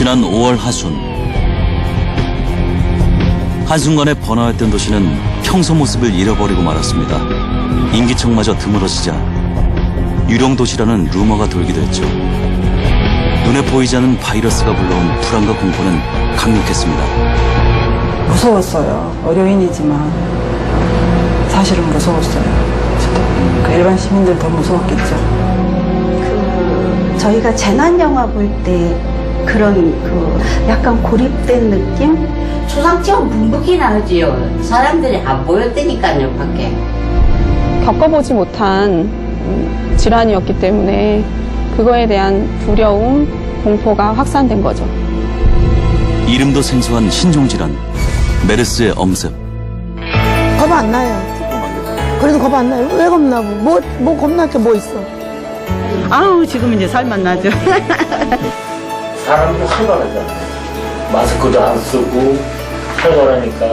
지난 5월 하순, 한순간에 번화했던 도시는 평소 모습을 잃어버리고 말았습니다. 인기척마저 드물어지자 유령 도시라는 루머가 돌기도 했죠. 눈에 보이지 않는 바이러스가 불러온 불안과 공포는 강력했습니다. 무서웠어요. 어려인이지만 사실은 무서웠어요. 그 일반 시민들 더 무서웠겠죠. 저희가 재난 영화 볼 때 그런 약간 고립된 느낌? 초상처럼 붕붕이 나오지요. 사람들이 안 보였다니까요, 밖에. 겪어보지 못한 질환이었기 때문에 그거에 대한 두려움, 공포가 확산된 거죠. 이름도 생소한 신종질환, 메르스의 엄습. 겁 안 나요. 그래도 겁 안 나요. 왜 겁나고? 뭐 겁날 게 뭐 있어? 아우, 지금 이제 살만 나죠. 사람도 살벌하잖아. 마스크도 안 쓰고 살벌하니까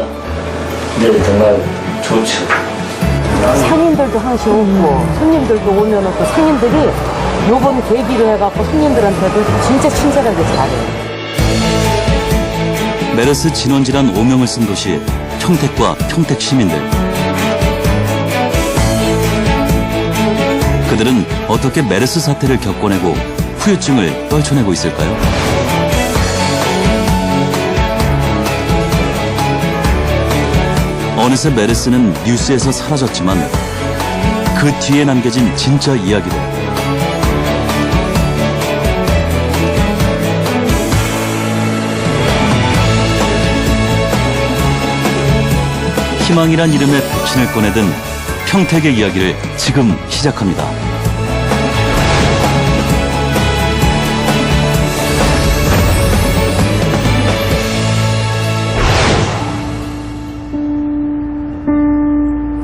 네, 정말 좋죠. 상인들도 하나씩 없고 손님들도 오면 없고 상인들이 요번 계기로 해갖고 손님들한테도 진짜 친절하게 잘해요. 메르스 진원질환 오명을 쓴 도시 평택과 평택 시민들. 그들은 어떻게 메르스 사태를 겪어내고 후유증을 떨쳐내고 있을까요? 어느새 메르스는 뉴스에서 사라졌지만 그 뒤에 남겨진 진짜 이야기들. 희망이란 이름의 백신을 꺼내든 평택의 이야기를 지금 시작합니다.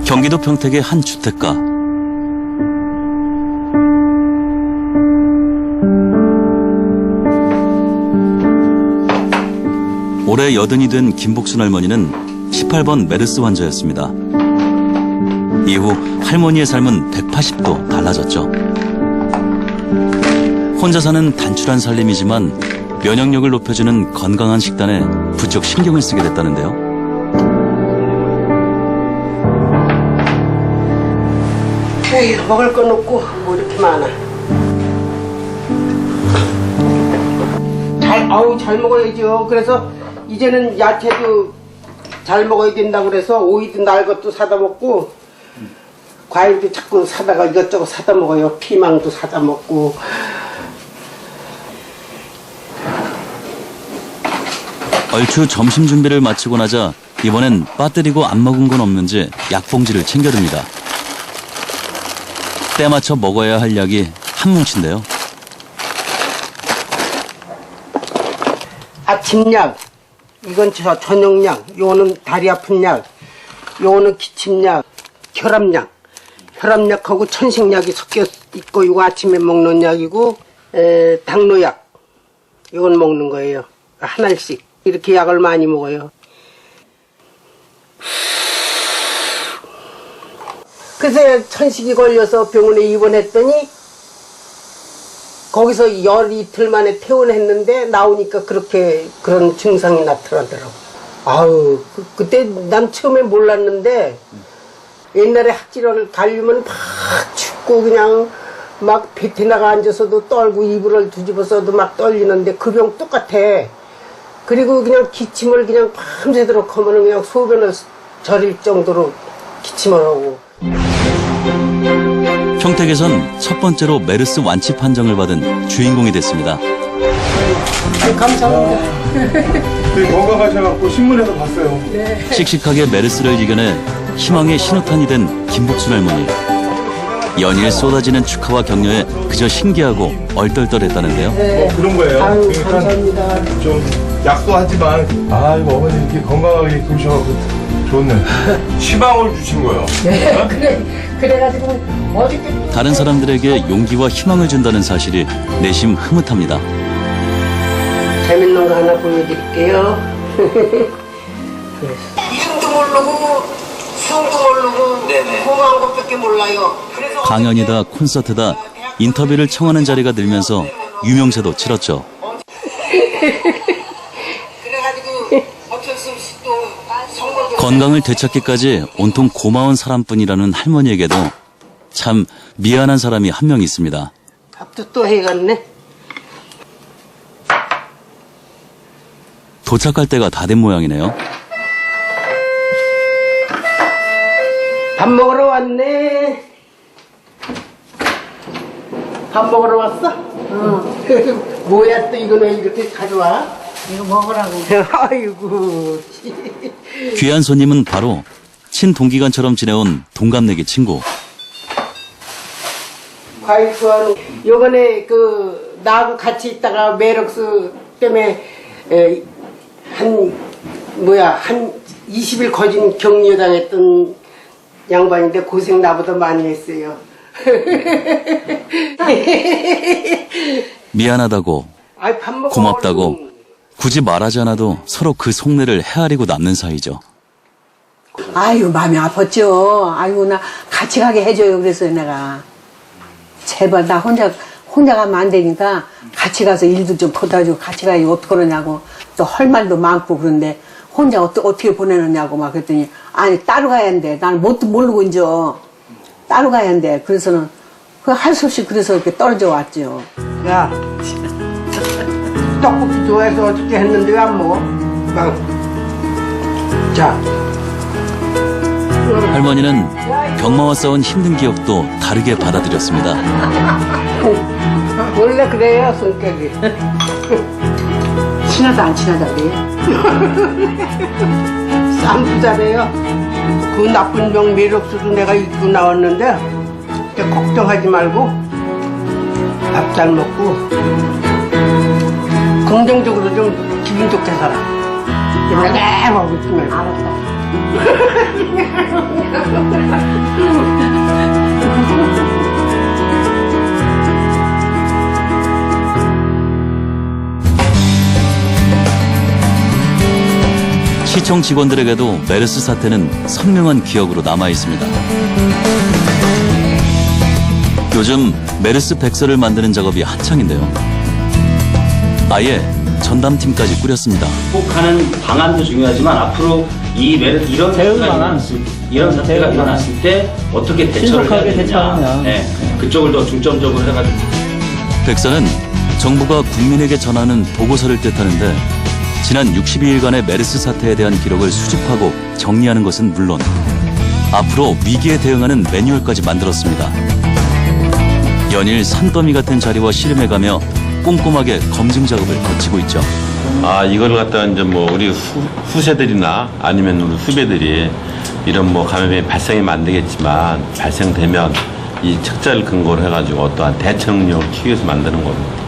경기도 평택의 한 주택가. 올해 80이 된 김복순 할머니는 18번 메르스 환자였습니다. 이후 할머니의 삶은 180도 달라졌죠. 혼자 사는 단출한 살림이지만 면역력을 높여주는 건강한 식단에 부쩍 신경을 쓰게 됐다는데요. 에휴, 먹을 건 없고 뭐 이렇게 많아. 잘 먹어야죠. 그래서 이제는 야채도 잘 먹어야 된다고 그래서 오이도 날 것도 사다 먹고 과일도 자꾸 사다가 이것저것 사다 먹어요. 피망도 사다 먹고. 얼추 점심 준비를 마치고 나자 이번엔 빠뜨리고 안 먹은 건 없는지 약봉지를 챙겨듭니다. 때 맞춰 먹어야 할 약이 한 뭉치인데요. 아침약, 이건 저녁약, 요거는 다리 아픈 약, 요거는 기침약, 혈압약. 혈압약하고 천식약이 섞여 있고 이거 아침에 먹는 약이고 당뇨약. 이건 먹는 거예요. 하나씩. 이렇게 약을 많이 먹어요. 그새 천식이 걸려서 병원에 입원했더니 거기서 열 이틀 만에 퇴원했는데 나오니까 그런 증상이 나타나더라고. 아유, 그때 난 처음에 몰랐는데 옛날에 학질을 가려면 막 춥고 그냥 막 베테나가 앉아서도 떨고 이불을 뒤집어서도 막 떨리는데 그 병 똑같아. 그리고 그냥 기침을 그냥 밤새도록 하면 그냥 소변을 저릴 정도로 기침을 하고. 평택에선 첫 번째로 메르스 완치 판정을 받은 주인공이 됐습니다. 네, 감사합니다. 되게 건강하셔갖고 신문에서 봤어요. 네. 씩씩하게 메르스를 이겨내 희망의 신호탄이 된 김복순 할머니. 연일 쏟아지는 축하와 격려에 그저 신기하고 얼떨떨했다는데요. 네. 그런 거예요. 아유, 감사합니다. 좀 약소하지만 아이고 어머니 이렇게 건강하게 크셔갖고 좋네. 희망을 주신 거예요. 네, 그래가지고 어저께 다른 사람들에게 용기와 희망을 준다는 사실이 내심 흐뭇합니다. 재밌는 거 하나 보여드릴게요. 이름도 모르고 성도 모르고 공부한 것밖에 몰라요. 그래서 강연이다 콘서트다 인터뷰를 청하는 자리가 늘면서 유명세도 치렀죠. 그래가지고 어쩔 수 없이 또 선거도 건강을 되찾기까지 온통 고마운 사람뿐이라는 할머니에게도 참 미안한 사람이 한 명 있습니다. 밥도 또 해갔네. 도착할 때가 다 된 모양이네요. 밥 먹으러 왔네. 밥 먹으러 왔어? 응. 뭐야 또 이거는 이렇게 가져와? 이거 먹으라고. 아이고. 귀한 손님은 바로 친동기간처럼 지내온 동갑내기 친구. 과일 좋아하는. 요번에 그 나하고 같이 있다가 메럭스 때문에 한 20일 거진 격리당했던 양반인데 고생 나보다 많이 했어요. 미안하다고, 아이, 밥 먹어. 고맙다고 굳이 말하지 않아도 서로 그 속내를 헤아리고 남는 사이죠. 아유, 마음이 아팠죠. 아이고, 나 같이 가게 해줘요. 그랬어요, 내가. 제발, 나 혼자 가면 안 되니까 같이 가서 일도 좀 퍼다주고 같이 가야지 어떡하느냐고. 또 할 말도 많고 그런데 혼자 어떻게 보내느냐고 막 그랬더니 아니, 따로 가야 한대. 나는 뭣도 모르고 이제 따로 가야 한대. 그래서는 할 수 없이 그래서 이렇게 떨어져 왔죠. 야, 떡볶이 좋아해서 어떻게 했는데 왜 안 먹어? 자. 할머니는 병마와 싸운 힘든 기억도 다르게 받아들였습니다. 원래 그래요, 성격이. 친하다 안 친하다 그래. 쌈도 잘해요. 그 나쁜 병 메럭스도 내가 입고 나왔는데 걱정하지 말고 밥 잘 먹고 긍정적으로 좀 기분 좋게 살아. 내가 먹고 있지 말고. 알았다. 시청 직원들에게도 메르스 사태는 선명한 기억으로 남아 있습니다. 요즘 메르스 백서를 만드는 작업이 한창인데요. 아예 전담팀까지 꾸렸습니다. 극복하는 방안도 중요하지만 앞으로 이런 사태가 일어났을 때 어떻게 대처를 해야 되느냐. 네, 그쪽을 더 중점적으로 해가지고. 백서는 정부가 국민에게 전하는 보고서를 뜻하는데 지난 62일간의 메르스 사태에 대한 기록을 수집하고 정리하는 것은 물론 앞으로 위기에 대응하는 매뉴얼까지 만들었습니다. 연일 산더미 같은 자리와 씨름해가며 꼼꼼하게 검증 작업을 거치고 있죠. 아, 이걸 갖다가 이제 뭐 우리 후세들이나 아니면 우리 후배들이 이런 뭐 감염이 발생하면 안 되겠지만 발생되면 이 책자를 근거로 해가지고 어떠한 대처 능력을 키우기 위해서 만드는 겁니다.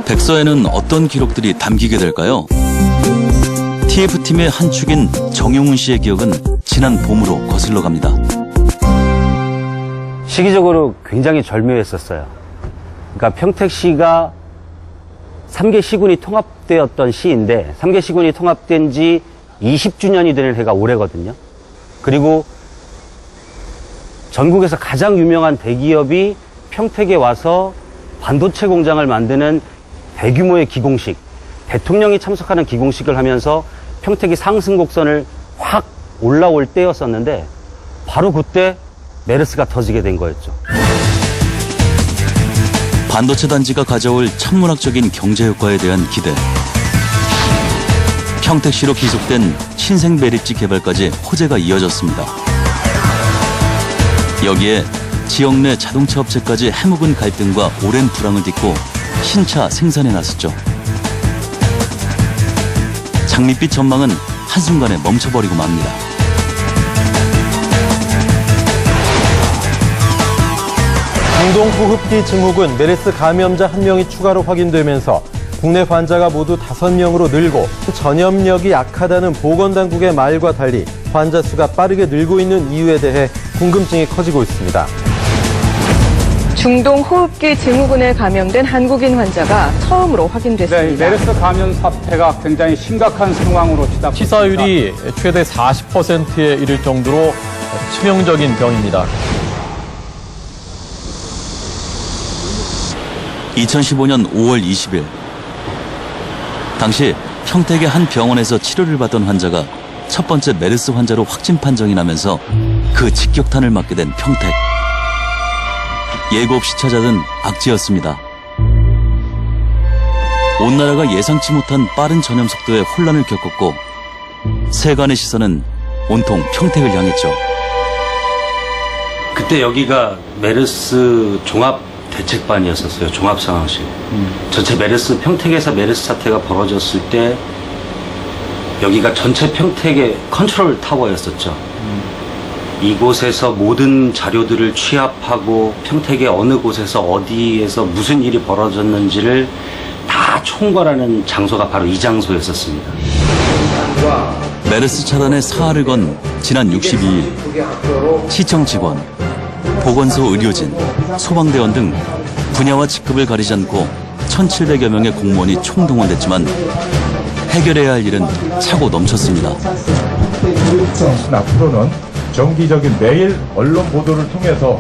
백서에는 어떤 기록들이 담기게 될까요? TF팀의 한 축인 정용훈 씨의 기억은 지난 봄으로 거슬러 갑니다. 시기적으로 굉장히 절묘했었어요. 그러니까 평택시가 3개 시군이 통합되었던 시인데 3개 시군이 통합된 지 20주년이 되는 해가 올해거든요. 그리고 전국에서 가장 유명한 대기업이 평택에 와서 반도체 공장을 만드는 대규모의 기공식, 대통령이 참석하는 기공식을 하면서 평택이 상승 곡선을 확 올라올 때였었는데 바로 그때 메르스가 터지게 된 거였죠. 반도체 단지가 가져올 천문학적인 경제 효과에 대한 기대. 평택시로 기속된 신생 매립지 개발까지 호재가 이어졌습니다. 여기에 지역 내 자동차 업체까지 해묵은 갈등과 오랜 불황을 딛고 신차 생산에 나섰죠. 장밋빛 전망은 한순간에 멈춰버리고 맙니다. 중동 호흡기 증후군 메르스 감염자 1명이 추가로 확인되면서 국내 환자가 모두 5명으로 늘고 전염력이 약하다는 보건당국의 말과 달리 환자 수가 빠르게 늘고 있는 이유에 대해 궁금증이 커지고 있습니다. 중동 호흡기 증후군에 감염된 한국인 환자가 처음으로 확인됐습니다. 네, 메르스 감염 사태가 굉장히 심각한 상황으로 치닫고 치사율이 최대 40%에 이를 정도로 치명적인 병입니다. 2015년 5월 20일 당시 평택의 한 병원에서 치료를 받던 환자가 첫 번째 메르스 환자로 확진 판정이 나면서 그 직격탄을 맞게 된 평택. 예고 없이 찾아든 악재였습니다. 온 나라가 예상치 못한 빠른 전염 속도에 혼란을 겪었고 세간의 시선은 온통 평택을 향했죠. 그때 여기가 메르스 종합 대책반이었었어요. 종합 상황실. 전체 메르스 평택에서 메르스 사태가 벌어졌을 때 여기가 전체 평택의 컨트롤 타워였었죠. 이곳에서 모든 자료들을 취합하고 평택의 어느 곳에서 어디에서 무슨 일이 벌어졌는지를 다 총괄하는 장소가 바로 이 장소였었습니다. 메르스 차단에 사활을 건 지난 62일 시청 직원, 보건소 의료진, 소방대원 등 분야와 직급을 가리지 않고 1,700여 명의 공무원이 총동원됐지만 해결해야 할 일은 차고 넘쳤습니다. 앞으로는 정기적인 매일 언론 보도를 통해서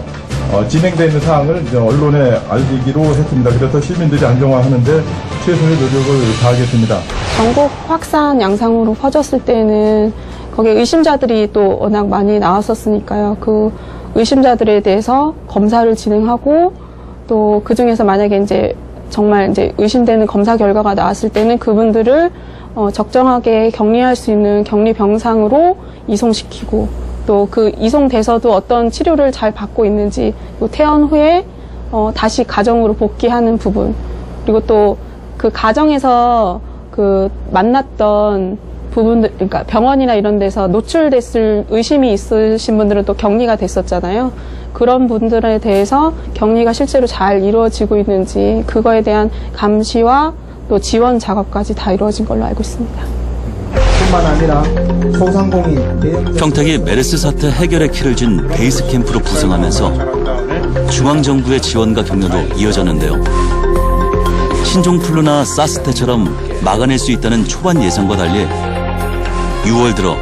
진행되어 있는 사항을 이제 언론에 알리기로 했습니다. 그래서 시민들이 안정화하는데 최선의 노력을 다하겠습니다. 전국 확산 양상으로 퍼졌을 때는 거기에 의심자들이 또 워낙 많이 나왔었으니까요. 그 의심자들에 대해서 검사를 진행하고 또 그 중에서 만약에 이제 정말 이제 의심되는 검사 결과가 나왔을 때는 그분들을 적정하게 격리할 수 있는 격리 병상으로 이송시키고 또 그 이송돼서도 어떤 치료를 잘 받고 있는지 또 퇴원 후에 다시 가정으로 복귀하는 부분 그리고 또 그 가정에서 그 만났던 부분들 그러니까 병원이나 이런 데서 노출됐을 의심이 있으신 분들은 또 격리가 됐었잖아요. 그런 분들에 대해서 격리가 실제로 잘 이루어지고 있는지 그거에 대한 감시와 또 지원 작업까지 다 이루어진 걸로 알고 있습니다. 뿐만 아니라 소상공인 평택이 메르스 사태 해결의 키를 쥔 베이스 캠프로 부상하면서 중앙정부의 지원과 격려도 이어졌는데요. 신종플루나 사스 때처럼 막아낼 수 있다는 초반 예상과 달리 6월 들어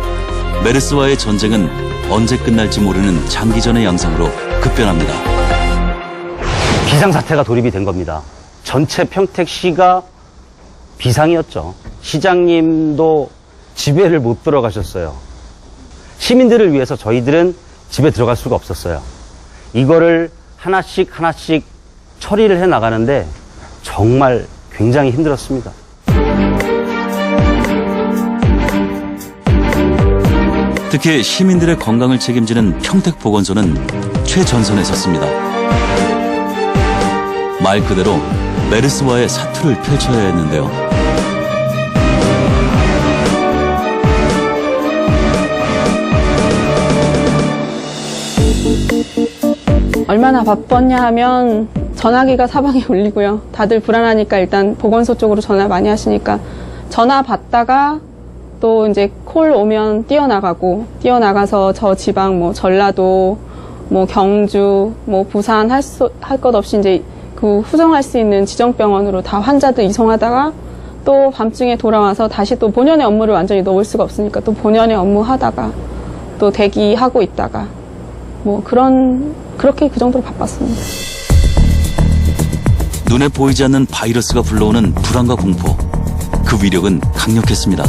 메르스와의 전쟁은 언제 끝날지 모르는 장기전의 양상으로 급변합니다. 비상사태가 돌입이 된 겁니다. 전체 평택시가 비상이었죠. 시장님도 집에를 못 들어가셨어요. 시민들을 위해서 저희들은 집에 들어갈 수가 없었어요. 이거를 하나씩 처리를 해 나가는데 정말 굉장히 힘들었습니다. 특히 시민들의 건강을 책임지는 평택보건소는 최전선에 섰습니다. 말 그대로 메르스와의 사투를 펼쳐야 했는데요. 얼마나 바빴냐 하면 전화기가 사방에 울리고요. 다들 불안하니까 일단 보건소 쪽으로 전화 많이 하시니까 전화 받다가 또 이제 콜 오면 뛰어나가서 저 지방 뭐 전라도 뭐 경주 뭐 부산 할 것 없이 이제 그 후정할 수 있는 지정병원으로 다 환자들 이송하다가 또 밤중에 돌아와서 다시 또 본연의 업무를 완전히 놓을 수가 없으니까 또 본연의 업무 하다가 또 대기하고 있다가 뭐 그렇게 그 정도로 바빴습니다. 눈에 보이지 않는 바이러스가 불러오는 불안과 공포. 그 위력은 강력했습니다.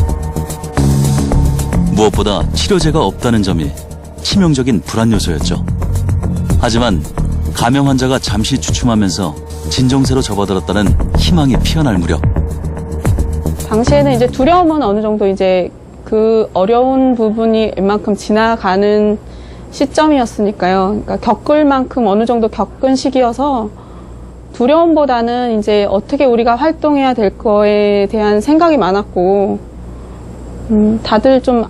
무엇보다 치료제가 없다는 점이 치명적인 불안 요소였죠. 하지만 감염 환자가 잠시 주춤하면서 진정세로 접어들었다는 희망이 피어날 무렵. 당시에는 이제 두려움은 어느 정도 이제 그 어려운 부분이 웬만큼 지나가는 시점이었으니까요. 그러니까 겪을 만큼 어느 정도 겪은 시기여서 두려움보다는 이제 어떻게 우리가 활동해야 될 거에 대한 생각이 많았고, 다들 좀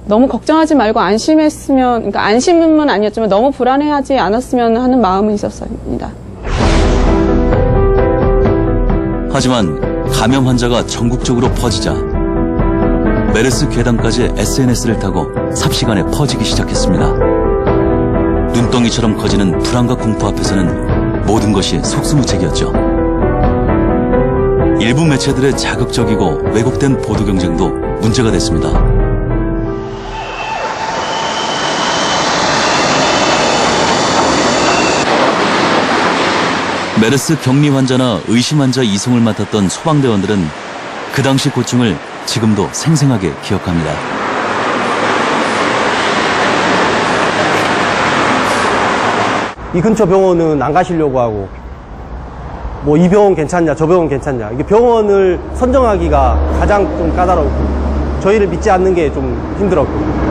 너무 걱정하지 말고 안심했으면, 그러니까 안심은 아니었지만 너무 불안해하지 않았으면 하는 마음은 있었습니다. 하지만 감염 환자가 전국적으로 퍼지자 메르스 괴담까지 SNS를 타고 삽시간에 퍼지기 시작했습니다. 눈덩이처럼 커지는 불안과 공포 앞에서는 모든 것이 속수무책이었죠. 일부 매체들의 자극적이고 왜곡된 보도 경쟁도 문제가 됐습니다. 메르스 격리 환자나 의심 환자 이송을 맡았던 소방대원들은 그 당시 고충을 지금도 생생하게 기억합니다. 이 근처 병원은 안 가시려고 하고, 뭐 이 병원 괜찮냐, 저 병원 괜찮냐. 이게 병원을 선정하기가 가장 좀 까다롭고, 저희를 믿지 않는 게 좀 힘들었고.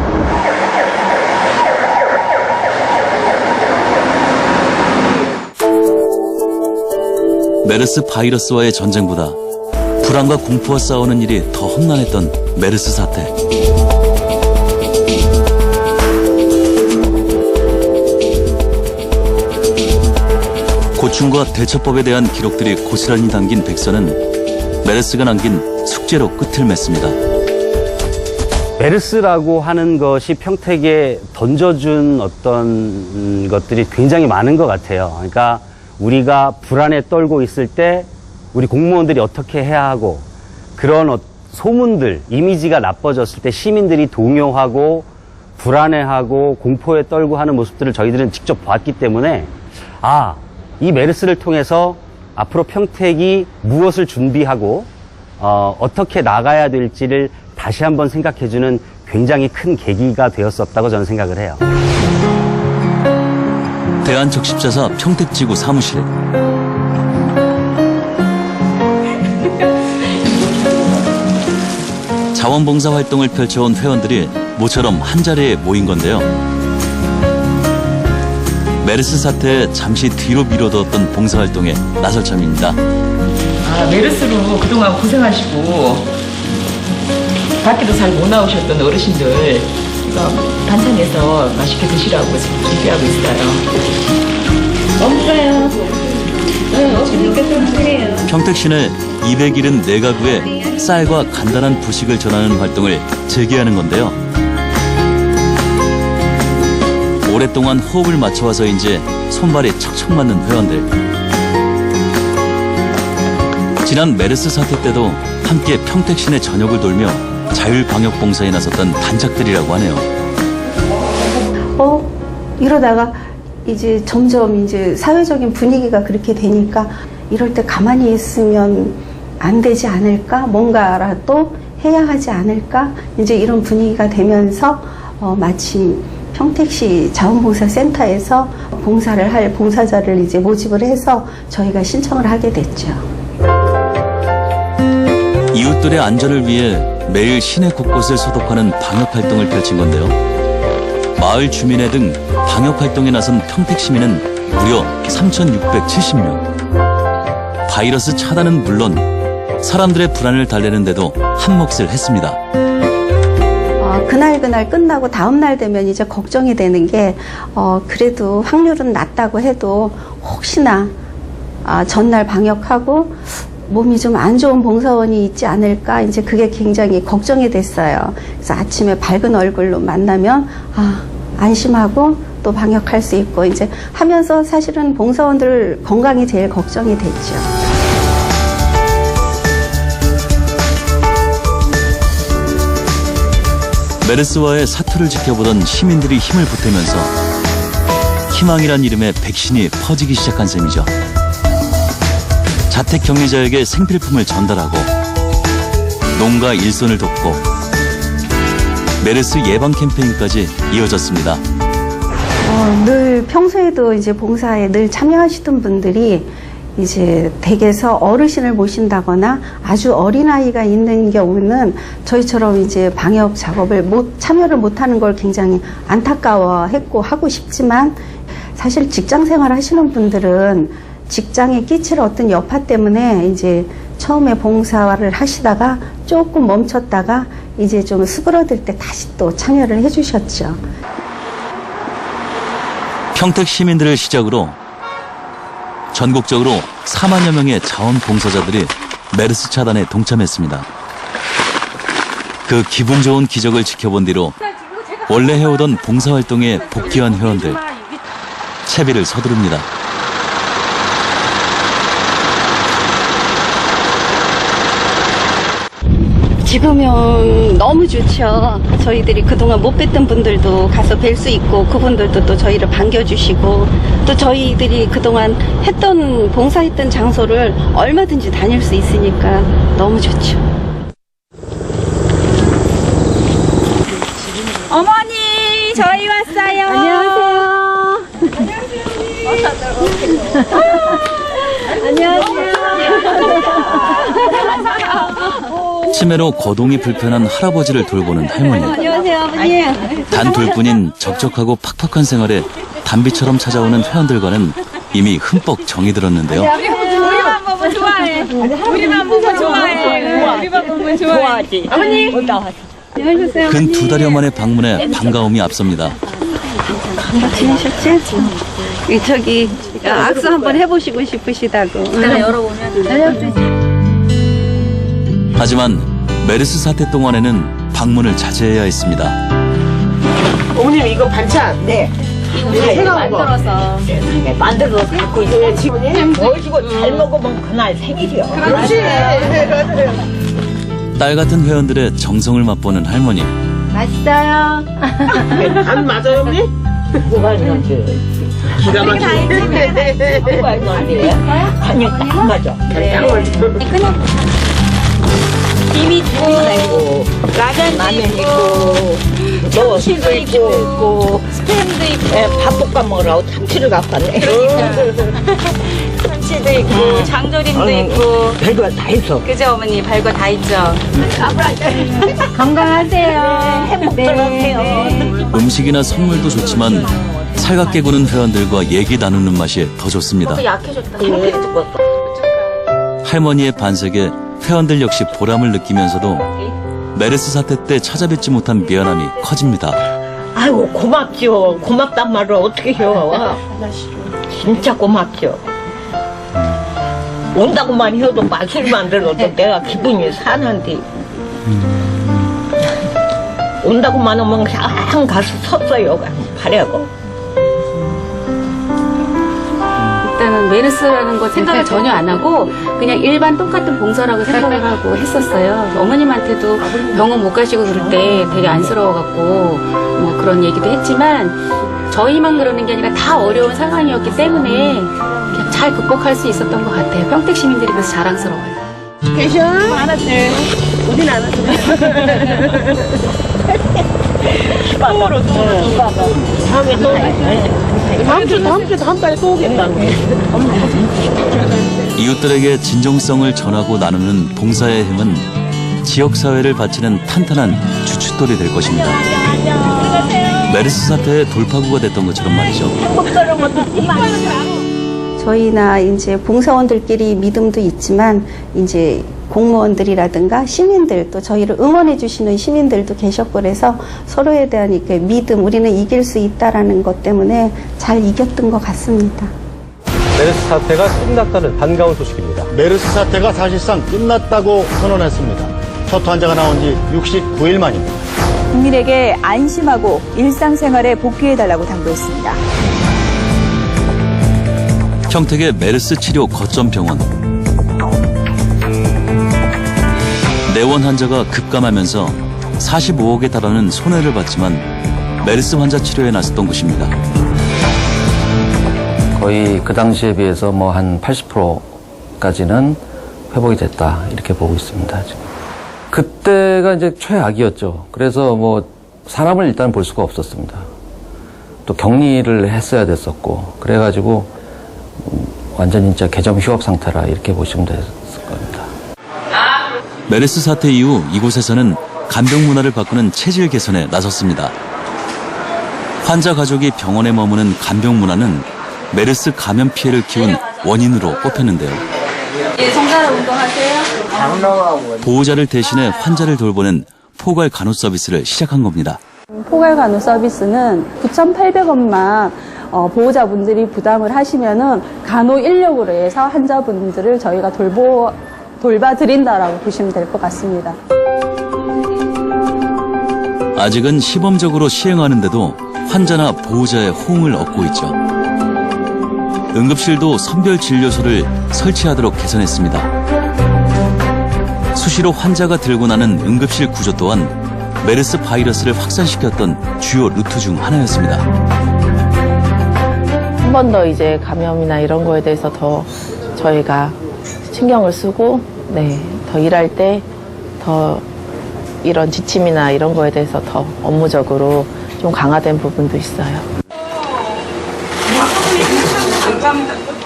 메르스 바이러스와의 전쟁보다 불안과 공포와 싸우는 일이 더 험난했던 메르스 사태. 고충과 대처법에 대한 기록들이 고스란히 담긴 백서는 메르스가 남긴 숙제로 끝을 맺습니다. 메르스라고 하는 것이 평택에 던져준 어떤 것들이 굉장히 많은 것 같아요. 그러니까 우리가 불안에 떨고 있을 때 우리 공무원들이 어떻게 해야 하고, 그런 소문들, 이미지가 나빠졌을 때 시민들이 동요하고 불안해하고 공포에 떨고 하는 모습들을 저희들은 직접 봤기 때문에, 이 메르스를 통해서 앞으로 평택이 무엇을 준비하고 어떻게 나가야 될지를 다시 한번 생각해주는 굉장히 큰 계기가 되었었다고 저는 생각을 해요. 대한적십자사 평택지구 사무실. 자원봉사 활동을 펼쳐온 회원들이 모처럼 한자리에 모인 건데요. 메르스 사태에 잠시 뒤로 미뤄뒀던 봉사활동에 나설 참입니다. 메르스로 그동안 고생하시고 밖에도 잘 못 나오셨던 어르신들 이거 반찬해서 맛있게 드시라고 지금 준비하고 있어요. 없어요. 어머니께 좀 주세요. 평택 시내 274가구에 쌀과 간단한 부식을 전하는 활동을 재개하는 건데요. 오랫동안 호흡을 맞춰와서인지 손발이 척척 맞는 회원들. 지난 메르스 사태 때도 함께 평택 시내 전역을 돌며 자율방역봉사에 나섰던 단짝들이라고 하네요. 이러다가 이제 점점 이제 사회적인 분위기가 그렇게 되니까 이럴 때 가만히 있으면 안 되지 않을까? 뭔가라도 해야 하지 않을까? 이제 이런 분위기가 되면서 마침 평택시 자원봉사센터에서 봉사를 할 봉사자를 이제 모집을 해서 저희가 신청을 하게 됐죠. 이웃들의 안전을 위해 매일 시내 곳곳을 소독하는 방역활동을 펼친 건데요. 마을 주민회 등 방역활동에 나선 평택 시민은 무려 3,670명. 바이러스 차단은 물론 사람들의 불안을 달래는 데도 한몫을 했습니다. 그날 끝나고 다음날 되면 이제 걱정이 되는 게 그래도 확률은 낮다고 해도 혹시나 전날 방역하고 몸이 좀 안 좋은 봉사원이 있지 않을까, 이제 그게 굉장히 걱정이 됐어요. 그래서 아침에 밝은 얼굴로 만나면 안심하고 또 방역할 수 있고 이제 하면서 사실은 봉사원들 건강이 제일 걱정이 됐죠. 메르스와의 사투를 지켜보던 시민들이 힘을 보태면서 희망이란 이름의 백신이 퍼지기 시작한 셈이죠. 자택 격리자에게 생필품을 전달하고 농가 일손을 돕고 메르스 예방 캠페인까지 이어졌습니다. 늘 평소에도 이제 봉사에 늘 참여하시던 분들이 이제 댁에서 어르신을 모신다거나 아주 어린아이가 있는 경우는 저희처럼 이제 방역 작업을 참여를 못하는 걸 굉장히 안타까워했고 하고 싶지만, 사실 직장 생활 하시는 분들은 직장에 끼칠 어떤 여파 때문에 이제 처음에 봉사를 하시다가 조금 멈췄다가 이제 좀 수그러들 때 다시 또 참여를 해주셨죠. 평택 시민들을 시작으로 전국적으로 4만여 명의 자원봉사자들이 메르스 차단에 동참했습니다. 그 기분 좋은 기적을 지켜본 뒤로 원래 해오던 봉사활동에 복귀한 회원들, 채비를 서두릅니다. 지금은 너무 좋죠. 저희들이 그동안 못 뵀던 분들도 가서 뵐 수 있고, 그분들도 또 저희를 반겨주시고, 또 저희들이 그동안 했던, 봉사했던 장소를 얼마든지 다닐 수 있으니까 너무 좋죠. 어머니, 저희 왔어요. 안녕하세요. 안녕하세요. 치매로 거동이 불편한 할아버지를 돌보는 할머니. 안녕하세요, 아버님. 단 둘뿐인 적적하고 팍팍한 생활에 단비처럼 찾아오는 회원들과는 이미 흠뻑 정이 들었는데요. 우리만 보면 좋아해. 우리만 보면 좋아해. 우리만 보면 좋아하지. 어머니. 안녕하세요. 근 2달여 만에 방문해 반가움이 앞섭니다. 지내셨지? 저기 악수 한번 해보시고 싶으시다고. 내가 열어보면. 하지만 메르스 사태 동안에는 방문을 자제해야 했습니다. 어머님 이거 반찬. 네. 이거 만들어서. 만들어서 갖고 있어요. 지금 뭘 주고 잘 먹으면 그날 생일이요. 그렇지. 딸 같은 회원들의 정성을 맛보는 할머니. 맛있어요. 안 맞아요, 언니? 뭐가 있는지. 기가 막히네. 뭐가 있는지. 아니, 딱 맞아. 딱 맞아. 김 있고, 라면도 있고, 참치도 있고, 스팸도 있고. 밥볶아 먹으라고 참치를 갖고 왔네. 참치도 있고, 장조림도 있고. 별거 다 있어. 그죠, 어머니? 별거 다 있죠. 건강하세요. 행복하세요. 음식이나 선물도 좋지만 살갑게 구는 회원들과 얘기 나누는 맛이 더 좋습니다. 약해졌다. 할머니의 반색에 회원들 역시 보람을 느끼면서도 메르스 사태 때 찾아뵙지 못한 미안함이 커집니다. 아이고 고맙죠. 고맙단 말을 어떻게 해요. 진짜 고맙죠. 온다고만 해도 마실 만들어도 내가 기분이 산한데 온다고만 하면 그냥 가서 섰어요. 가려고. 일단은 메르스라는 거 생각을 전혀 안 하고 그냥 일반 똑같은 봉사라고 생각을 하고 했었어요. 어머님한테도 병원 못 가시고 그럴 때 되게 안쓰러워갖고 뭐 그런 얘기도 했지만 저희만 그러는 게 아니라 다 어려운 상황이었기 때문에 그냥 잘 극복할 수 있었던 것 같아요. 평택 시민들이 그래서 자랑스러워요. 계셔? 알았네. 우린 안 왔어. 다음에 또 다음 달에 또 오겠다네. 이웃들에게 진정성을 전하고 나누는 봉사의 힘은 지역사회를 바치는 탄탄한 주춧돌이 될 것입니다. 메르스 사태의 돌파구가 됐던 것처럼 말이죠. 저희나 이제 봉사원들끼리 믿음도 있지만 이제 공무원들이라든가 시민들 또 저희를 응원해 주시는 시민들도 계셨고 그래서 서로에 대한 이렇게 믿음 우리는 이길 수 있다라는 것 때문에 잘 이겼던 것 같습니다. 메르스 사태가 끝났다는 반가운 소식입니다. 메르스 사태가 사실상 끝났다고 선언했습니다. 첫 환자가 나온 지 69일 만입니다. 국민에게 안심하고 일상생활에 복귀해달라고 당부했습니다. 평택의 메르스 치료 거점 병원. 내원 환자가 급감하면서 45억에 달하는 손해를 봤지만 메르스 환자 치료에 나섰던 곳입니다. 거의 그 당시에 비해서 뭐 한 80%까지는 회복이 됐다 이렇게 보고 있습니다. 지금. 그때가 이제 최악이었죠. 그래서 뭐 사람을 일단 볼 수가 없었습니다. 또 격리를 했어야 됐었고 그래가지고 완전히 진짜 개점 휴업 상태라 이렇게 보시면 됐을 겁니다. 메르스 사태 이후 이곳에서는 간병 문화를 바꾸는 체질 개선에 나섰습니다. 환자 가족이 병원에 머무는 간병 문화는 메르스 감염 피해를 키운 원인으로 꼽혔는데요. 예, 손가락 운동하세요? 보호자를 대신해 환자를 돌보는 포괄 간호 서비스를 시작한 겁니다. 포괄 간호 서비스는 9,800원만 보호자분들이 부담을 하시면은 간호 인력으로 해서 환자분들을 저희가 돌봐드린다라고 보시면 될 것 같습니다. 아직은 시범적으로 시행하는데도 환자나 보호자의 호응을 얻고 있죠. 응급실도 선별 진료소를 설치하도록 개선했습니다. 수시로 환자가 들고 나는 응급실 구조 또한 메르스 바이러스를 확산시켰던 주요 루트 중 하나였습니다. 한 번 더 이제 감염이나 이런 거에 대해서 더 저희가 신경을 쓰고, 더 일할 때 더 이런 지침이나 이런 거에 대해서 더 업무적으로 좀 강화된 부분도 있어요.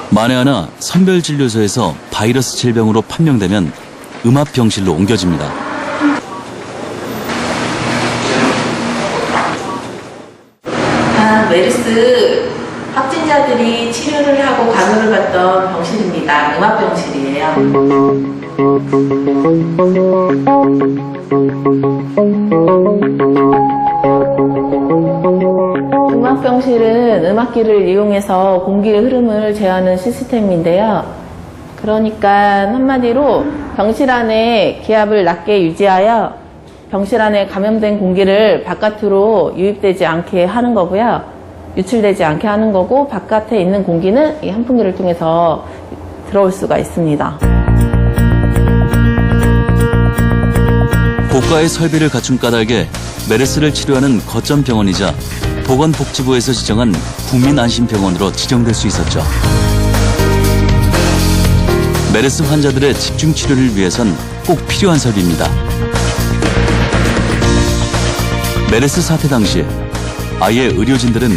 만에 하나 선별진료소에서 바이러스 질병으로 판명되면 음압병실로 옮겨집니다. 메르스 확진자들이 치료를 하고 간호를 받던 병실입니다. 음압병실이에요. 음압병실은 음압기를 이용해서 공기의 흐름을 제어하는 시스템인데요. 그러니까 한마디로 병실 안에 기압을 낮게 유지하여 병실 안에 감염된 공기를 바깥으로 유입되지 않게 하는 거고요. 유출되지 않게 하는 거고, 바깥에 있는 공기는 이 환풍기를 통해서 들어올 수가 있습니다. 고가의 설비를 갖춘 까닭에 메르스를 치료하는 거점 병원이자 보건복지부에서 지정한 국민안심병원으로 지정될 수 있었죠. 메르스 환자들의 집중 치료를 위해선 꼭 필요한 설비입니다. 메르스 사태 당시 아예 의료진들은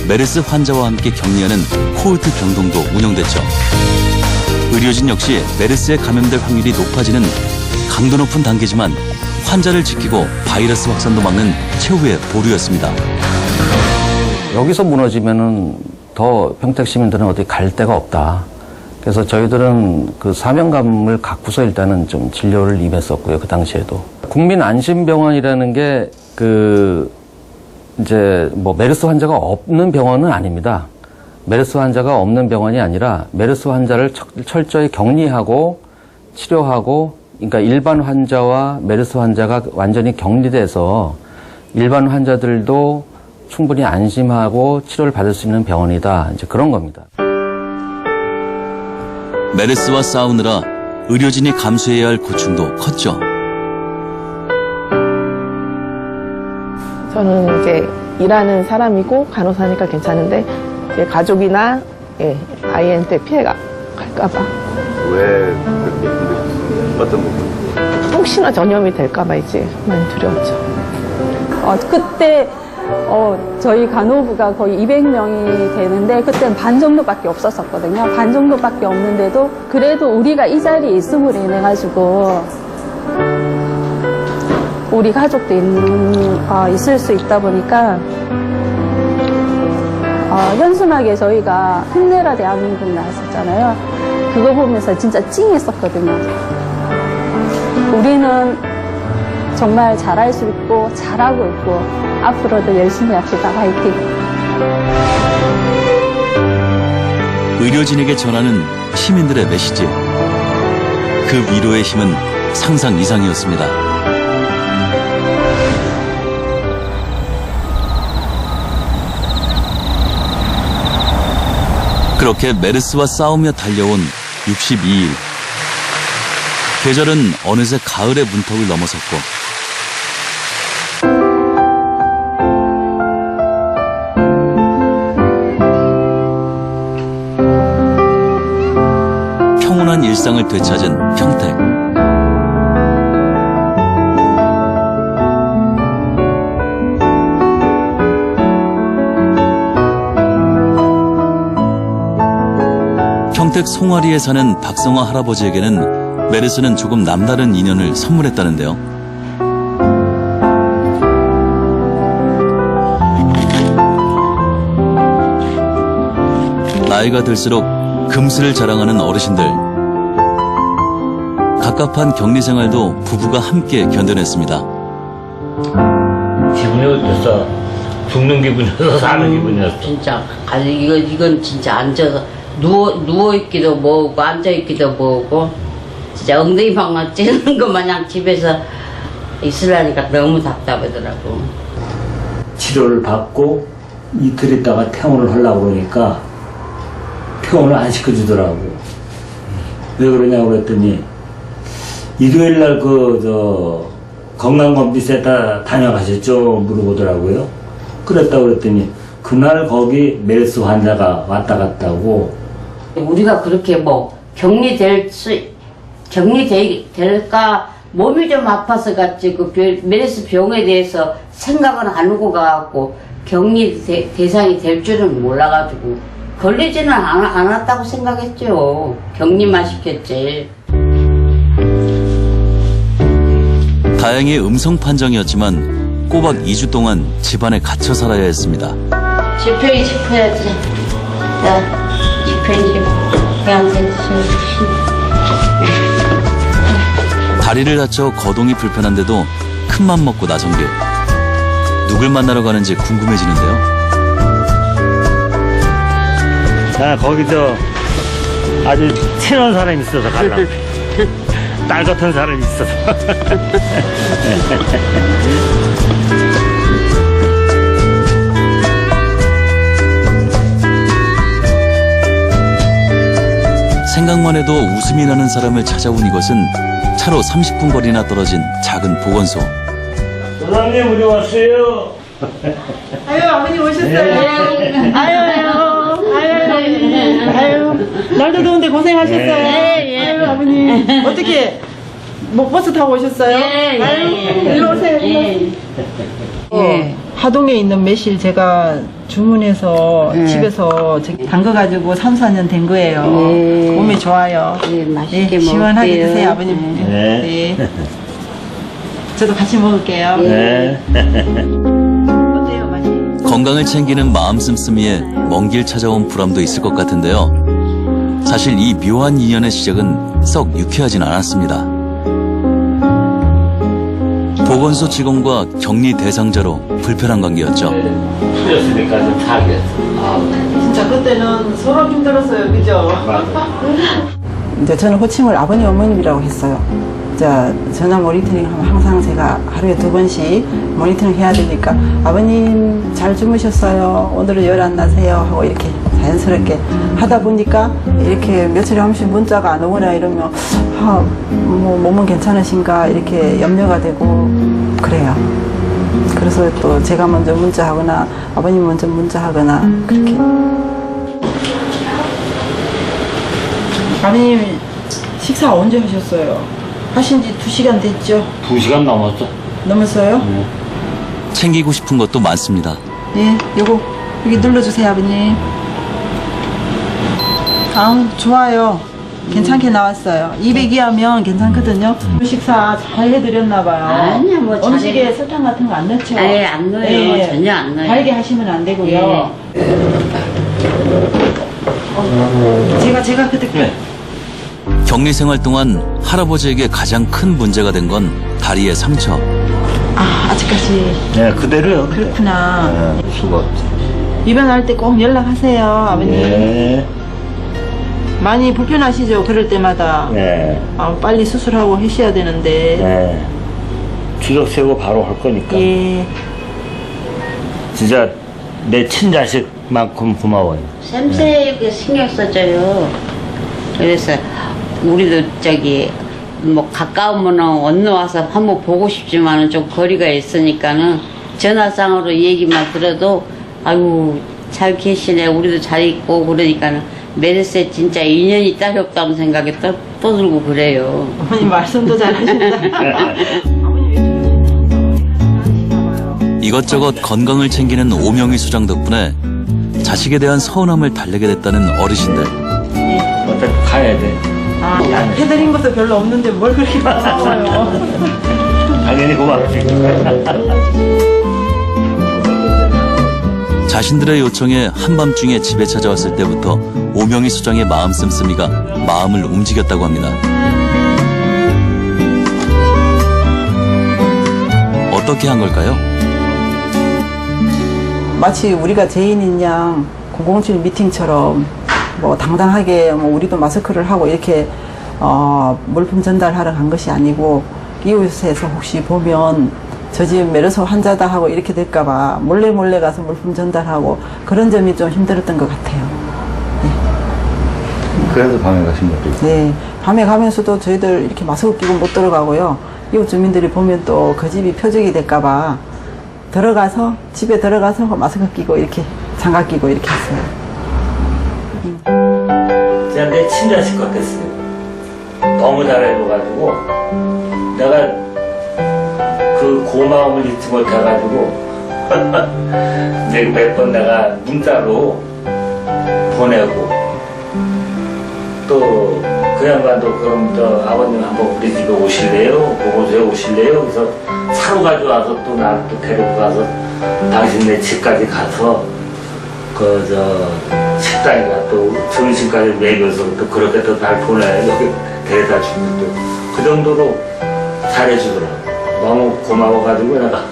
메르스 환자와 함께 격리하는 코호트 병동도 운영됐죠. 의료진 역시 메르스에 감염될 확률이 높아지는 강도 높은 단계지만 환자를 지키고 바이러스 확산도 막는 최후의 보루였습니다. 여기서 무너지면은 더 평택 시민들은 어디 갈 데가 없다. 그래서 저희들은 그 사명감을 갖고서 일단은 좀 진료를 임했었고요. 그 당시에도. 국민안심병원이라는 게 이제 뭐 메르스 환자가 없는 병원은 아닙니다. 메르스 환자가 없는 병원이 아니라 메르스 환자를 철저히 격리하고 치료하고, 그러니까 일반 환자와 메르스 환자가 완전히 격리돼서 일반 환자들도 충분히 안심하고 치료를 받을 수 있는 병원이다. 이제 그런 겁니다. 메르스와 싸우느라 의료진이 감수해야 할 고충도 컸죠. 저는 이제 일하는 사람이고 간호사니까 괜찮은데, 제 가족이나 아이한테 피해가 갈까봐. 왜 그렇게 힘드셨어요? 어떤 부분? 혹시나 전염이 될까봐 이제 많이 두려웠죠. 그때 저희 간호부가 거의 200명이 되는데 그때는 반 정도밖에 없었거든요. 반 정도밖에 없는데도 그래도 우리가 이 자리에 있음으로 인해 가지고 우리 가족도 있을 수 있다 보니까 현수막에 저희가 힘내라 대한민국 나왔었잖아요. 그거 보면서 진짜 찡했었거든요. 우리는 정말 잘할 수 있고 잘하고 있고 앞으로도 열심히 합시다. 화이팅! 의료진에게 전하는 시민들의 메시지. 그 위로의 힘은 상상 이상이었습니다. 그렇게 메르스와 싸우며 달려온 62일. 계절은 어느새 가을의 문턱을 넘어섰고 평온한 일상을 되찾은 평택. 평택 송화리에 사는 박성화 할아버지에게는 메르스는 조금 남다른 인연을 선물했다는데요. 나이가 들수록 금슬을 자랑하는 어르신들. 갑갑한 격리 생활도 부부가 함께 견뎌냈습니다. 기분이 어땠어? 죽는 기분이었어? 사는 기분이었어? 진짜 이건 진짜 앉아서 누워있기도 뭐고 앉아있기도 뭐고 진짜 엉덩이 방만 찌는 것 마냥 집에서 있으려니까 너무 답답하더라고. 치료를 받고 이틀 있다가 퇴원을 하려고 그러니까 퇴원을 안 시켜주더라고. 왜 그러냐고 그랬더니 일요일 날 건강검진센터 다녀가셨죠? 물어보더라고요. 그랬다고 그랬더니 그날 거기 메르스 환자가 왔다 갔다고. 우리가 그렇게 뭐 격리될까 몸이 좀 아파서 갔지 그 메르스 병에 대해서 생각은 안 하고 가갖고 격리 대상이 될 줄은 몰라가지고 걸리지는 않았다고 생각했죠. 격리만 시켰지. 다행히 음성 판정이었지만 꼬박 2주 동안 집안에 갇혀 살아야 했습니다. 지편이 짚어야지. 자, 지편이 그냥 다리를 다쳐 거동이 불편한데도 큰맘 먹고 나선 길. 누굴 만나러 가는지 궁금해지는데요. 거기서 아주 친한 사람이 있어서 가려고. 딸 같은 사람이 있어서. 생각만 해도 웃음이 나는 사람을 찾아온 이것은 차로 30분 거리나 떨어진 작은 보건소. 소장님 우리 왔어요. 아유 아버님 오셨어요. 아유 날도 더운데 고생하셨어요. 아유 아버님 어떻게 뭐 버스 타고 오셨어요? 아유 일로 오세요. 하동에 있는 매실 제가 주문해서 집에서 담궈가지고 3, 4년 된 거예요. 몸이 좋아요. 맛있게 시원하게 먹을게요. 드세요 아버님. 네. 저도 같이 먹을게요. 건강을 챙기는 마음 씀씀이에 먼 길 찾아온 보람도 있을 것 같은데요. 사실 이 묘한 인연의 시작은 썩 유쾌하진 않았습니다. 보건소 직원과 격리 대상자로 불편한 관계였죠. 풀렸으니까 좀 살겠어. 진짜 그때는 서로 힘들었어요, 그죠? 이제 저는 호칭을 아버님, 어머님이라고 했어요. 자, 전화 모니터링 하면 항상 제가 하루에 2번씩 모니터링 해야 되니까 아버님 잘 주무셨어요. 오늘은 열 안 나세요. 하고 이렇게 자연스럽게 하다 보니까 이렇게 며칠에 한 번씩 문자가 안 오거나 이러면 뭐 몸은 괜찮으신가 이렇게 염려가 되고 그래요. 그래서 또 제가 먼저 문자하거나 아버님 먼저 문자하거나 그렇게. 아버님 식사 언제 하셨어요? 하신 지 2시간 됐죠? 2시간 넘었어. 넘었어요? 챙기고 싶은 것도 많습니다. 예, 요거 여기 눌러주세요 아버님. 좋아요. 괜찮게 나왔어요. 200이 하면 괜찮거든요. 식사 잘 해드렸나 봐요. 아니요, 뭐 음식에 설탕 같은 거 안 넣죠? 네, 안 넣어요. 전혀 안 넣어요. 달게 하시면 안 되고요. 제가 그때 격리 생활 동안 할아버지에게 가장 큰 문제가 된 건 다리의 상처. 아직까지. 네, 그대로요. 그렇구나. 수가 없지. 입원할 때 꼭 연락하세요, 아버님. 네. 많이 불편하시죠, 그럴 때마다. 네. 빨리 수술하고 하셔야 되는데. 네. 주적 세고 바로 할 거니까. 예. 진짜 내 친자식만큼 고마워요. 쌤쌤이 신경 써줘요. 그래서 우리도 뭐 가까우면 언제 와서 한번 보고 싶지만은 좀 거리가 있으니까는 전화상으로 얘기만 들어도 아유 잘 계시네, 우리도 잘 있고 그러니까는 메르스에 진짜 인연이 따로 없다는 생각이 또 들고 그래요. 어머님 말씀도 잘하신다. 이것저것 건강을 챙기는 오명희 수장 덕분에 자식에 대한 서운함을 달래게 됐다는 어르신들. 어차피 가야 돼. 해드린 것도 별로 없는데 뭘 그렇게 고마워요. 당연히 고맙지. 자신들의 요청에 한밤중에 집에 찾아왔을 때부터 오명희 수장의 마음 씀씀이가 마음을 움직였다고 합니다. 어떻게 한 걸까요? 마치 우리가 죄인인 양 007 미팅처럼 뭐 당당하게 뭐 우리도 마스크를 하고 이렇게 물품 전달하러 간 것이 아니고 이웃에서 혹시 보면 저 집 메르스 환자다 하고 이렇게 될까봐 몰래 가서 물품 전달하고 그런 점이 좀 힘들었던 것 같아요. 네. 그래도 밤에 가신 거죠? 네. 밤에 가면서도 저희들 이렇게 마스크 끼고 못 들어가고요. 이웃 주민들이 보면 또 그 집이 표적이 될까봐 집에 들어가서 마스크 끼고 이렇게 장갑 끼고 이렇게 했어요. 제가 내 친자식 같았어요. 너무 잘해줘가지고 내가 그 고마움을 잊지 못해가지고 내가 몇 번 내가 문자로 보내고 또 그 양반도 그럼 저 아버님 한번 우리 집에 오실래요? 보고서에 오실래요? 그래서 차로 가져와서 또 나 또 데리고 가서 당신네 집까지 가서 그 저 식당이나 또 점심까지 먹여서 또 그렇게 또 날 보내 여기 데려다 주고 또 그 정도로 잘해주더라고. 너무 고마워가지고 내가.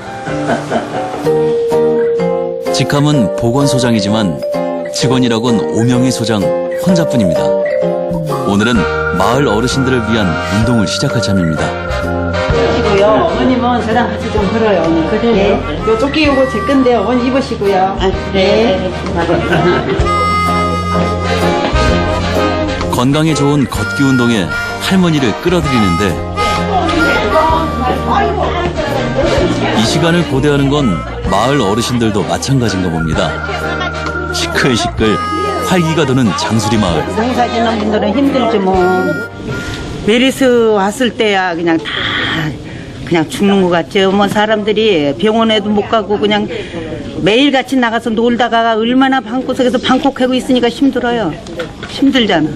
직함은 보건소장이지만 직원이라곤 오명희 소장 혼자뿐입니다. 오늘은 마을 어르신들을 위한 운동을 시작할 참입니다. 입으시고요. 어머님은 저랑 같이 좀 걸어요. 오늘. 그래요? 네. 요 조끼 요거 제 건데 어머니 입으시고요. 네. 건강에 좋은 걷기 운동에 할머니를 끌어들이는데 이 시간을 고대하는 건 마을 어르신들도 마찬가지인가 봅니다. 시끌시끌 활기가 도는 장수리 마을. 농사 짓는 분들은 힘들지 뭐. 메르스 왔을 때야 그냥 다 그냥 죽는 것 같죠. 뭐 사람들이 병원에도 못 가고 그냥 매일같이 나가서 놀다가 얼마나 방구석에서 방콕하고 있으니까 힘들어요. 힘들잖아.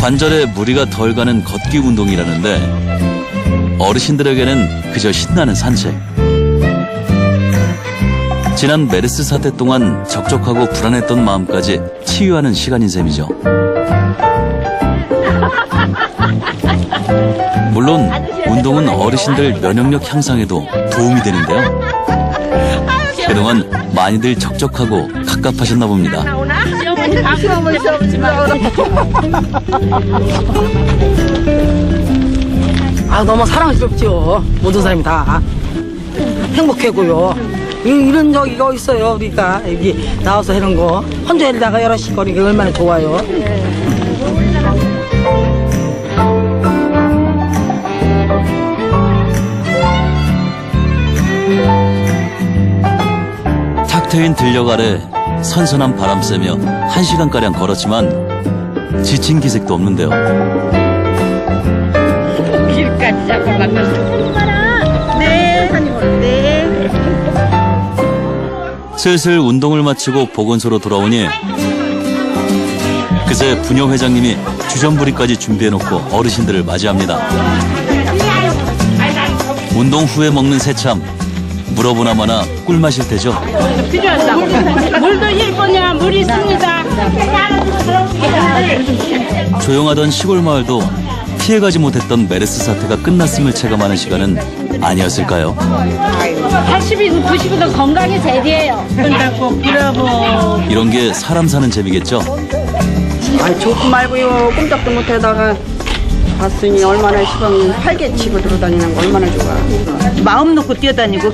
관절에 무리가 덜 가는 걷기 운동이라는데 어르신들에게는 그저 신나는 산책. 지난 메르스 사태 동안 적적하고 불안했던 마음까지 치유하는 시간인 셈이죠. 물론 운동은 어르신들 면역력 향상에도 도움이 되는데요. 그동안 많이들 적적하고 갑갑하셨나 봅니다. 아, 너무 사랑스럽죠. 모든 사람이 다 행복하고요. 이런 저기가 있어요. 우리가 여기 나와서 하는 거 혼자 일다가 여럿이 거리기 얼마나 좋아요. 탁 트인 들녘 아래 선선한 바람 쐬며 1시간가량 걸었지만 지친 기색도 없는데요. 길까지 잡고 가면 네, 한입 네. 슬슬 운동을 마치고 보건소로 돌아오니 그새 부녀 회장님이 주전부리까지 준비해놓고 어르신들을 맞이합니다. 운동 후에 먹는 새참 물어보나 마나 꿀 마실 때죠. 필요하다고. 물도 1분이야. 물 있습니다. 조용하던 시골 마을도 피해가지 못했던 메르스 사태가 끝났음을 체감하는 시간은 아니었을까요? 80이고 90이도 건강이 제일이에요. 이런 게 사람 사는 재미겠죠? 아, 좋고 말고요. 꼼짝도 못하다가 봤으니 얼마나 시방 활개 치고 들어다니는 거 얼마나 좋아. 마음 놓고 뛰어다니고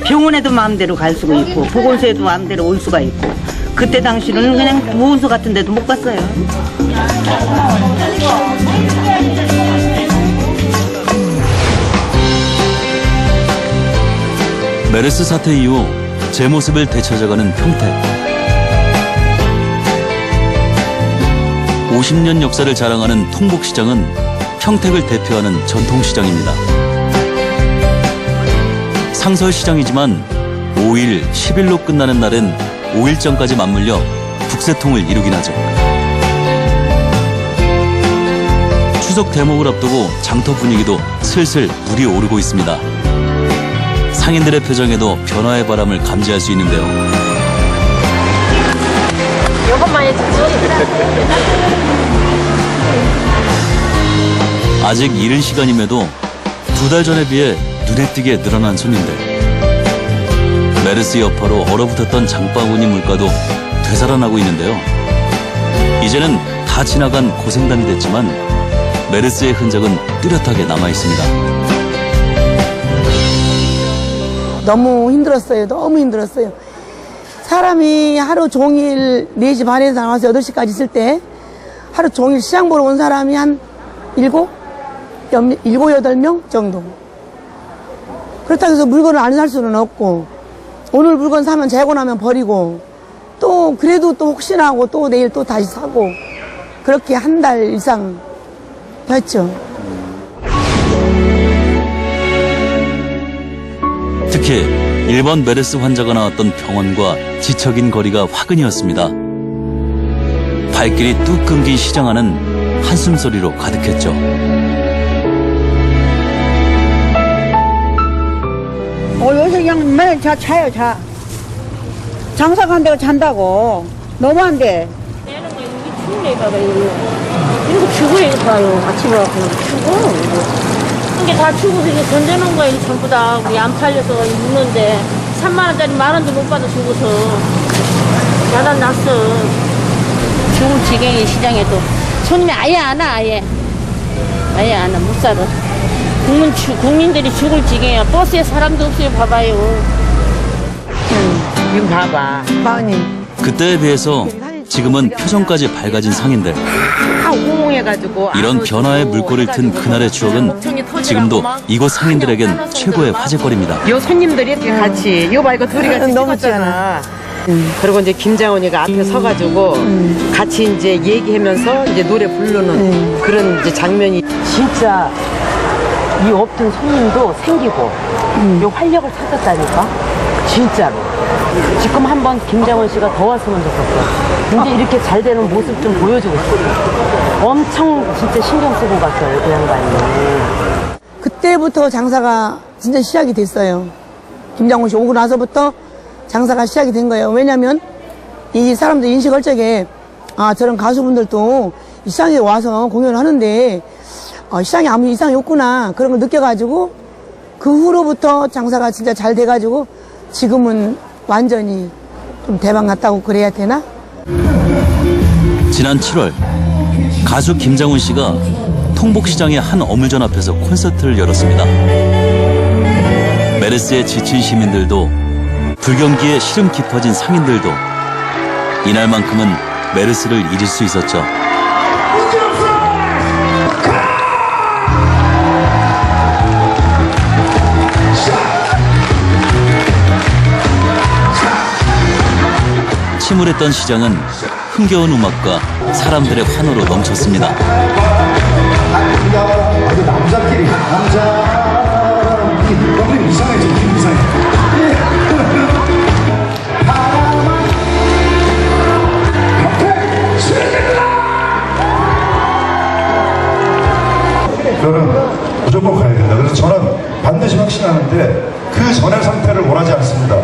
병원에도 마음대로 갈 수가 있고 보건소에도 마음대로 올 수가 있고 그때 당시는 그냥 보건소 같은 데도 못 갔어요. 메르스 사태 이후 제 모습을 되찾아가는 평택. 50년 역사를 자랑하는 통복시장은 평택을 대표하는 전통시장입니다. 상설시장이지만 5일, 10일로 끝나는 날엔 5일장까지 맞물려 북새통을 이루긴 하죠. 추석 대목을 앞두고 장터 분위기도 슬슬 물이 오르고 있습니다. 상인들의 표정에도 변화의 바람을 감지할 수 있는데요. 이것만 해주지. 아직 이른 시간임에도 2달 전에 비해 눈에 띄게 늘어난 손님들. 메르스 여파로 얼어붙었던 장바구니 물가도 되살아나고 있는데요. 이제는 다 지나간 고생담이 됐지만 메르스의 흔적은 뚜렷하게 남아 있습니다. 너무 힘들었어요. 너무 힘들었어요. 사람이 하루 종일 4시 반에서 나와서 8시까지 있을 때 하루 종일 시장 보러 온 사람이 한 7, 8명 정도. 그렇다고 해서 물건을 안 살 수는 없고, 오늘 물건 사면 재고 나면 버리고, 또 그래도 또 혹시나 하고 또 내일 또 다시 사고, 그렇게 한 달 이상 했죠. 특히 일본 메르스 환자가 나왔던 병원과 지척인 거리가 화근이었습니다. 발길이 뚝 끊긴 시장 안은 한숨소리로 가득했죠. 요새 그냥 맨 자요, 자. 장사 간다고 잔다고. 너무한데. 추우니까 이거 추고 이거 봐요. 아침에 와서 추고 이게 다 추고서 이게 던져놓은 거야. 이게 전부 다 우리 안 팔려서 묻는데 3만 원짜리 1만 원도 못 받아 주고서 야단 났어. 죽을 지경이 시장에도 손님이 아예 안 와. 아예 안 와. 못 살아. 국민들이 죽을 지경이야. 버스에 사람도 없어요. 봐봐요. 지금 봐봐. 마흔님. 그때에 비해서 지금은 표정까지 밝아진 상인들. 다 우웅해가지고. 이런 변화의 물꼬를 튼 그날의 추억은 지금도 이곳 상인들에겐 최고의 화제거리입니다. 요 손님들이 이렇게 같이, 요 말고 둘이 같이 찍었잖아. 그리고 이제 김장훈이가 앞에 서가지고 같이 이제 얘기하면서 이제 노래 부르는 그런 이제 장면이. 진짜 이 없던 손님도 생기고 요 활력을 찾았다니까. 진짜로. 지금 한번 김장훈 씨가 더 왔으면 좋겠어. 이제 이렇게 잘 되는 모습 좀 보여주고 싶어. 엄청 진짜 신경 쓰고 갔어요, 그 양반이. 그때부터 장사가 진짜 시작이 됐어요. 김장훈 씨 오고 나서부터 장사가 시작이 된 거예요. 왜냐면 이 사람들 인식할 적에 저런 가수분들도 이 시장에 와서 공연을 하는데 시장에 아무 이상이 없구나 그런 걸 느껴가지고 그 후로부터 장사가 진짜 잘 돼가지고 지금은 완전히 좀 대박 났다고 그래야 되나? 지난 7월 가수 김장훈 씨가 통복시장의 한 어물전 앞에서 콘서트를 열었습니다. 메르스에 지친 시민들도 불경기에 시름 깊어진 상인들도 이날만큼은 메르스를 잊을 수 있었죠. 침울했던 시장은 흥겨운 음악과 사람들의 환호로 넘쳤습니다. 남자끼리 이상해. 저는 무조건 가야 된다. 그래서 저는 반드시 확신하는데 그 전의 상태를 원하지 않습니다.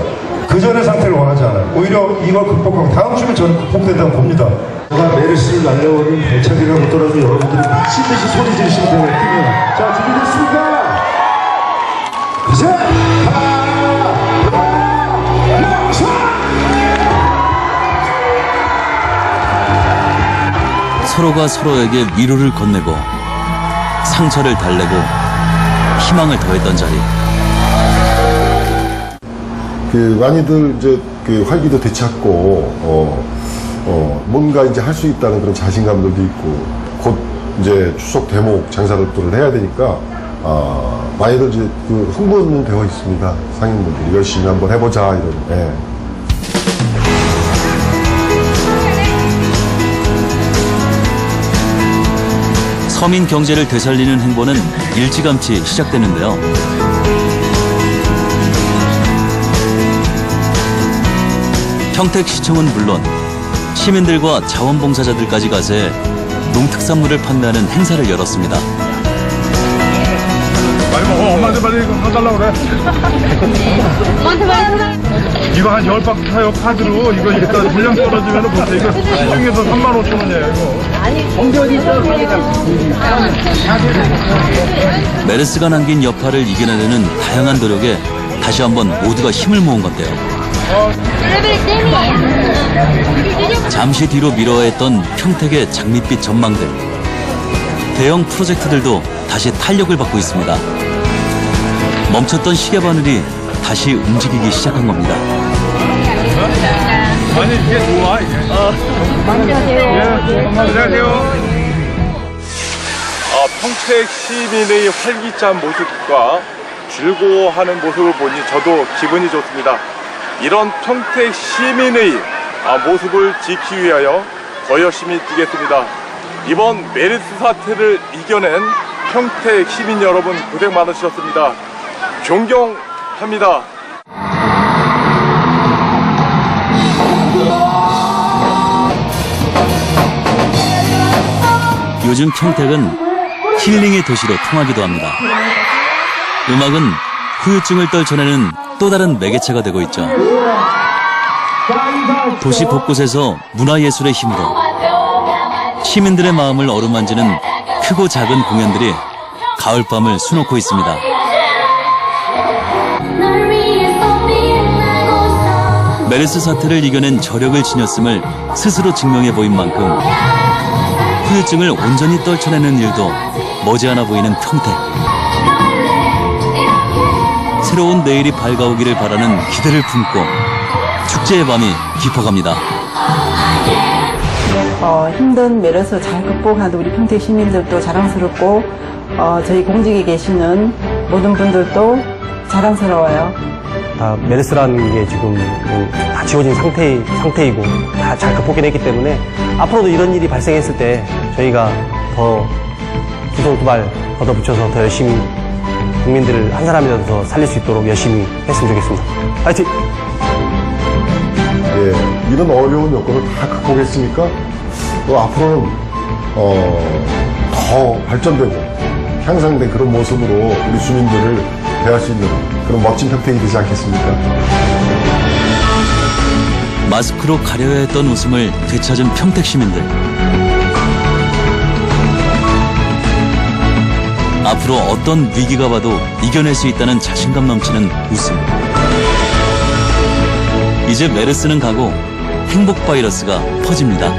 그 전의 상태를 원하지 않아요. 오히려 이걸 극복하고 다음 주면 저는 극복된다고 봅니다. 제가 메르스를 날려오는 대책이라고 하더라도 여러분들이 미친 듯이 소리 지르시면 되거든요. 자, 준비됐습니까? 서로가 서로에게 위로를 건네고 상처를 달래고 희망을 더했던 자리. 많이들 이제 활기도 되찾고 뭔가 이제 할 수 있다는 그런 자신감들도 있고 곧 이제 추석 대목 장사들을 해야 되니까 많이들 이제 흥분은 되어 있습니다. 상인분들이 열심히 한번 해보자 이런. 예. 서민 경제를 되살리는 행보는 일찌감치 시작되는데요. 평택시청은 물론 시민들과 자원봉사자들까지 가세 농특산물을 판매하는 행사를 열었습니다. 빨리 먹어. 엄마한테 빨리 이거 사달라고 그래. 이거 한 10박 사요 카드로 이거 일단 물량 떨어지면 보세요. 이거 시중에서 35,000원이에요 이거. 메르스가 남긴 여파를 이겨내려는 다양한 노력에 다시 한번 모두가 힘을 모은 건데요. 잠시 뒤로 미뤄야 했던 평택의 장밋빛 전망들. 대형 프로젝트들도 다시 탄력을 받고 있습니다. 멈췄던 시계바늘이 다시 움직이기 시작한 겁니다. 아니 이게 좋아 이게. 안녕하세요. 평택 시민의 활기찬 모습과 즐거워하는 모습을 보니 저도 기분이 좋습니다. 이런 평택 시민의 모습을 지키기 위하여 더 열심히 뛰겠습니다. 이번 메르스 사태를 이겨낸 평택 시민 여러분 고생 많으셨습니다. 존경합니다. 요즘 평택은 힐링의 도시로 통하기도 합니다. 음악은 후유증을 떨쳐내는 또 다른 매개체가 되고 있죠. 도시 곳곳에서 문화예술의 힘으로 시민들의 마음을 어루만지는 크고 작은 공연들이 가을밤을 수놓고 있습니다. 메르스 사태를 이겨낸 저력을 지녔음을 스스로 증명해 보인 만큼 후유증을 온전히 떨쳐내는 일도 머지않아 보이는 평택. 새로운 내일이 밝아오기를 바라는 기대를 품고 축제의 밤이 깊어갑니다. 힘든 메르스 잘 극복한 우리 평택 시민들도 자랑스럽고 저희 공직에 계시는 모든 분들도 자랑스러워요. 다 메르스라는 게 지금 다 지워진 상태이고 다 잘 극복해냈기 때문에 앞으로도 이런 일이 발생했을 때 저희가 더 두 손 두 발 걷어붙여서 더 열심히 국민들을 한 사람이라도 더 살릴 수 있도록 열심히 했으면 좋겠습니다. 파이팅! 예, 이런 어려운 여건을 다 극복했으니까 또 앞으로는 더 발전되고 향상된 그런 모습으로 우리 주민들을 대할 수 있는 그런 멋진 평택이 되지 않겠습니까? 마스크로 가려야 했던 웃음을 되찾은 평택 시민들. 앞으로 어떤 위기가 와도 이겨낼 수 있다는 자신감 넘치는 웃음. 이제 메르스는 가고 행복 바이러스가 퍼집니다.